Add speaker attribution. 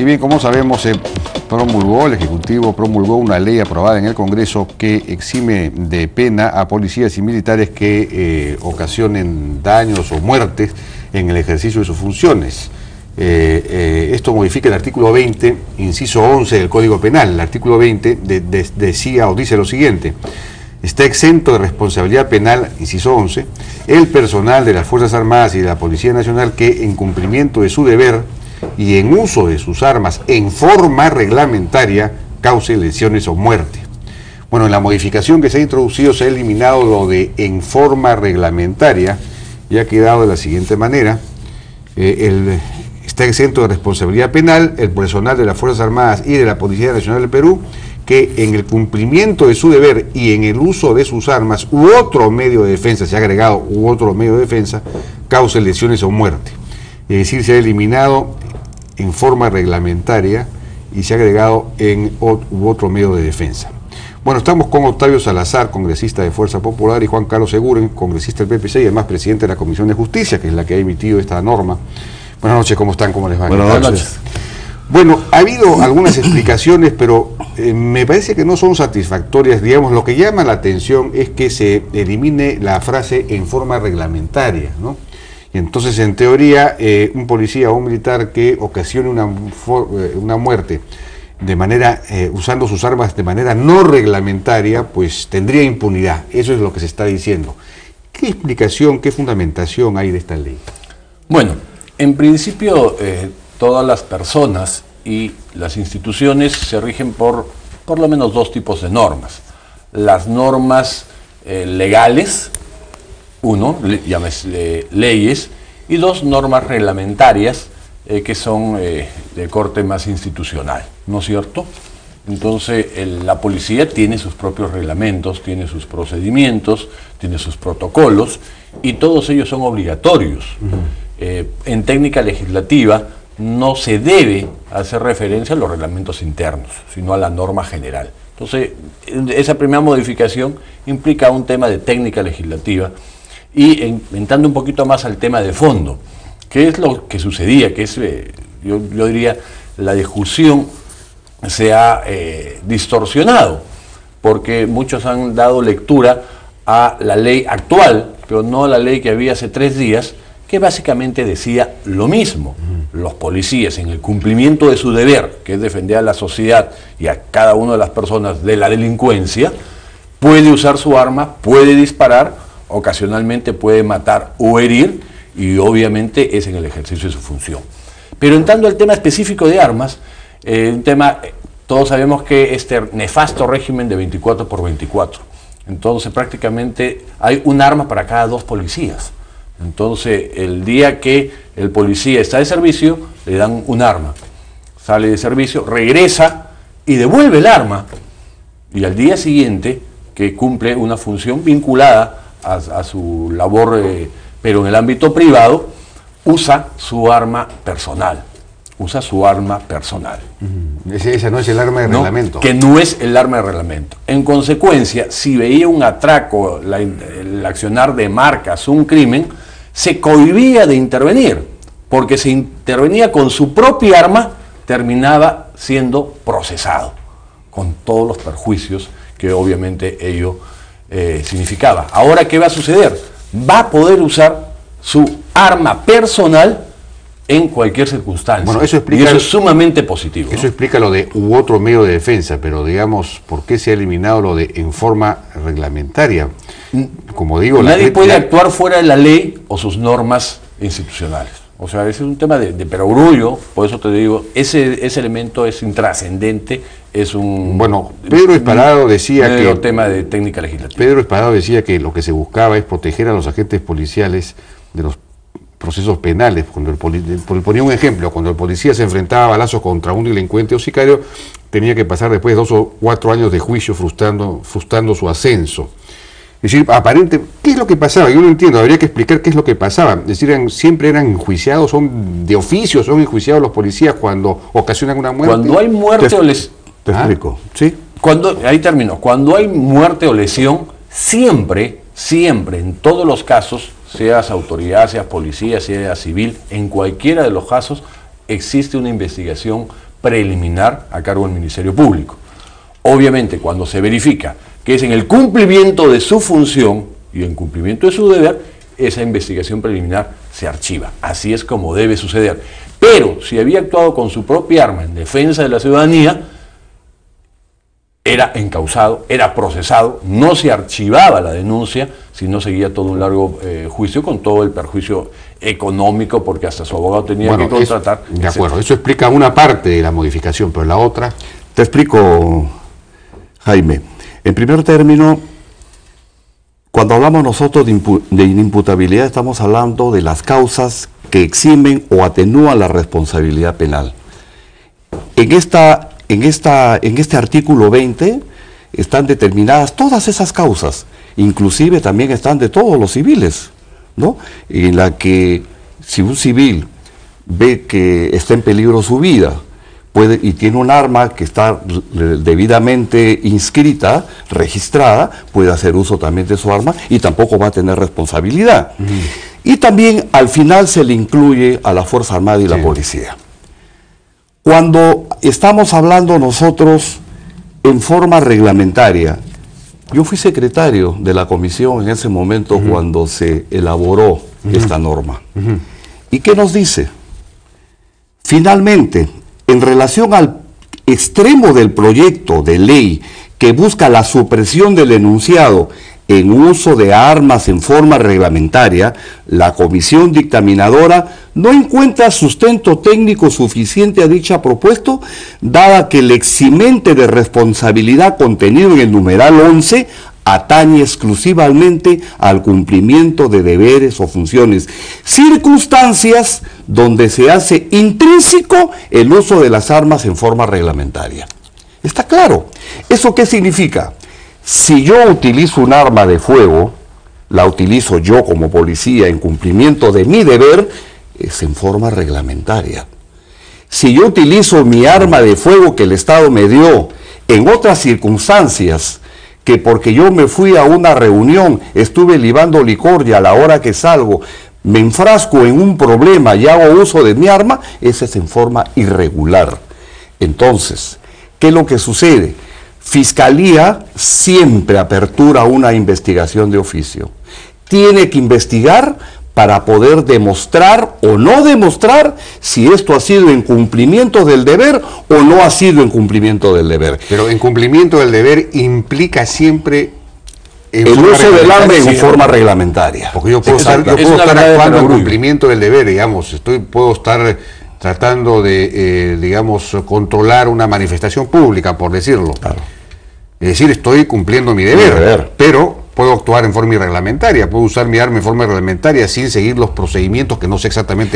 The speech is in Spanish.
Speaker 1: Y bien, como sabemos, el Ejecutivo promulgó una ley aprobada en el Congreso que exime de pena a policías y militares que ocasionen daños o muertes en el ejercicio de sus funciones. Esto modifica el artículo 20, inciso 11 del Código Penal. El artículo 20 decía o dice lo siguiente: está exento de responsabilidad penal, inciso 11, el personal de las Fuerzas Armadas y de la Policía Nacional que, en cumplimiento de su deber y en uso de sus armas en forma reglamentaria, cause lesiones o muerte. Bueno, en la modificación que se ha introducido se ha eliminado lo de en forma reglamentaria y ha quedado de la siguiente manera: está exento de responsabilidad penal el personal de las Fuerzas Armadas y de la Policía Nacional del Perú que en el cumplimiento de su deber y en el uso de sus armas u otro medio de defensa, se ha agregado u otro medio de defensa, cause lesiones o muerte. Es decir, se ha eliminado en forma reglamentaria y se ha agregado en u otro medio de defensa. Bueno, estamos con Octavio Salazar, congresista de Fuerza Popular, y Juan Carlos Seguren, congresista del PPC y además presidente de la Comisión de Justicia, que es la que ha emitido esta norma. Buenas noches, ¿cómo están? ¿Cómo les va?
Speaker 2: Buenas noches.
Speaker 1: Bueno, ha habido algunas explicaciones, pero me parece que no son satisfactorias. Digamos, lo que llama la atención es que se elimine la frase en forma reglamentaria, ¿no? Y entonces, en teoría, un policía o un militar que ocasione una muerte de manera, usando sus armas de manera no reglamentaria, pues tendría impunidad. Eso es lo que se está diciendo. ¿Qué explicación, qué fundamentación hay de esta ley?
Speaker 2: Bueno, en principio, todas las personas y las instituciones se rigen por lo menos dos tipos de normas. Las normas legales, uno, llámese leyes, y dos, normas reglamentarias que son de corte más institucional, ¿no es cierto? Entonces, la policía tiene sus propios reglamentos, tiene sus procedimientos, tiene sus protocolos, y todos ellos son obligatorios. En técnica legislativa no se debe hacer referencia a los reglamentos internos, sino a la norma general. Entonces, esa primera modificación implica un tema de técnica legislativa. Y entrando un poquito más al tema de fondo, ¿qué es lo que sucedía? Que es, yo diría, la discusión se ha distorsionado, porque muchos han dado lectura a la ley actual, pero no a la ley que había hace 3 días, que básicamente decía lo mismo. Los policías, en el cumplimiento de su deber, que es defender a la sociedad y a cada una de las personas de la delincuencia, puede usar su arma, puede disparar, ocasionalmente puede matar o herir, y obviamente es en el ejercicio de su función. Pero entrando al tema específico de armas, todos sabemos que este nefasto régimen de 24×24, entonces prácticamente hay un arma para cada 2 policías. Entonces, el día que el policía está de servicio, le dan un arma, sale de servicio, regresa y devuelve el arma, y al día siguiente, que cumple una función vinculada a su labor, pero en el ámbito privado, usa su arma personal. Usa su arma personal.
Speaker 1: Esa no es el arma de reglamento.
Speaker 2: Que no es el arma de reglamento. En consecuencia, si veía un atraco, el accionar de marcas, un crimen, se cohibía de intervenir, porque si intervenía con su propia arma, terminaba siendo procesado, con todos los perjuicios que obviamente ello significaba. Ahora, ¿qué va a suceder? Va a poder usar su arma personal en cualquier circunstancia.
Speaker 1: Bueno, eso explica,
Speaker 2: y eso es sumamente positivo.
Speaker 1: Eso, ¿no?, explica lo de u otro medio de defensa, pero digamos, ¿por qué se ha eliminado lo de en forma reglamentaria? Como digo,
Speaker 2: nadie puede actuar fuera de la ley o sus normas institucionales. O sea, ese es un tema de perogrullo, por eso te digo, ese elemento es intrascendente, es un...
Speaker 1: Bueno, Pedro Esparado decía que...
Speaker 2: tema de técnica legislativa.
Speaker 1: Pedro Esparado decía que lo que se buscaba es proteger a los agentes policiales de los procesos penales. Cuando ponía un ejemplo, cuando el policía se enfrentaba a balazos contra un delincuente o sicario, tenía que pasar después 2 o 4 años de juicio frustrando su ascenso. Es decir, aparente, ¿qué es lo que pasaba? Yo no entiendo, habría que explicar qué es lo que pasaba. Es decir, siempre eran enjuiciados, son de oficio, son enjuiciados los policías cuando ocasionan una muerte.
Speaker 2: Cuando hay muerte o lesión...
Speaker 1: Te explico, ¿sí?
Speaker 2: Ahí terminó. Cuando hay muerte o lesión, siempre, en todos los casos, seas autoridad, seas policía, seas civil, en cualquiera de los casos, existe una investigación preliminar a cargo del Ministerio Público. Obviamente, cuando se verifica que es en el cumplimiento de su función y en cumplimiento de su deber, esa investigación preliminar se archiva. Así es como debe suceder. Pero si había actuado con su propia arma en defensa de la ciudadanía, era encausado, era procesado, no se archivaba la denuncia, sino seguía todo un largo juicio con todo el perjuicio económico, porque hasta su abogado tenía que contratar.
Speaker 1: De acuerdo, eso explica una parte de la modificación, pero la otra...
Speaker 3: Te explico, Jaime. En primer término, cuando hablamos nosotros de inimputabilidad, estamos hablando de las causas que eximen o atenúan la responsabilidad penal. En este artículo 20 están determinadas todas esas causas, inclusive también están de todos los civiles, ¿no? En la que si un civil ve que está en peligro su vida, y tiene un arma que está debidamente inscrita, registrada, puede hacer uso también de su arma y tampoco va a tener responsabilidad. Y también al final se le incluye a la Fuerza Armada y la policía. Cuando estamos hablando nosotros en forma reglamentaria, yo fui secretario de la comisión en ese momento cuando se elaboró esta norma. ¿Y qué nos dice? Finalmente, en relación al extremo del proyecto de ley que busca la supresión del enunciado en uso de armas en forma reglamentaria, la comisión dictaminadora no encuentra sustento técnico suficiente a dicha propuesta, dada que el eximente de responsabilidad contenido en el numeral 11 atañe exclusivamente al cumplimiento de deberes o funciones, circunstancias donde se hace intrínseco el uso de las armas en forma reglamentaria. ¿Está claro? ¿Eso qué significa? Si yo utilizo un arma de fuego, la utilizo yo como policía en cumplimiento de mi deber, es en forma reglamentaria. Si yo utilizo mi arma de fuego que el Estado me dio en otras circunstancias, que porque yo me fui a una reunión, estuve libando licor y a la hora que salgo me enfrasco en un problema y hago uso de mi arma, esa es en forma irregular. Entonces, ¿qué es lo que sucede? Fiscalía siempre apertura una investigación de oficio. Tiene que investigar para poder demostrar o no demostrar si esto ha sido en cumplimiento del deber o no ha sido en cumplimiento del deber.
Speaker 1: Pero en cumplimiento del deber implica siempre
Speaker 3: el uso del arma en forma reglamentaria.
Speaker 1: Porque yo puedo estar actuando en cumplimiento del deber, digamos, puedo estar tratando de, digamos, controlar una manifestación pública, por decirlo. Claro. Es decir, estoy cumpliendo mi deber, pero puedo actuar en forma irreglamentaria, puedo usar mi arma en forma reglamentaria sin seguir los procedimientos que no sé exactamente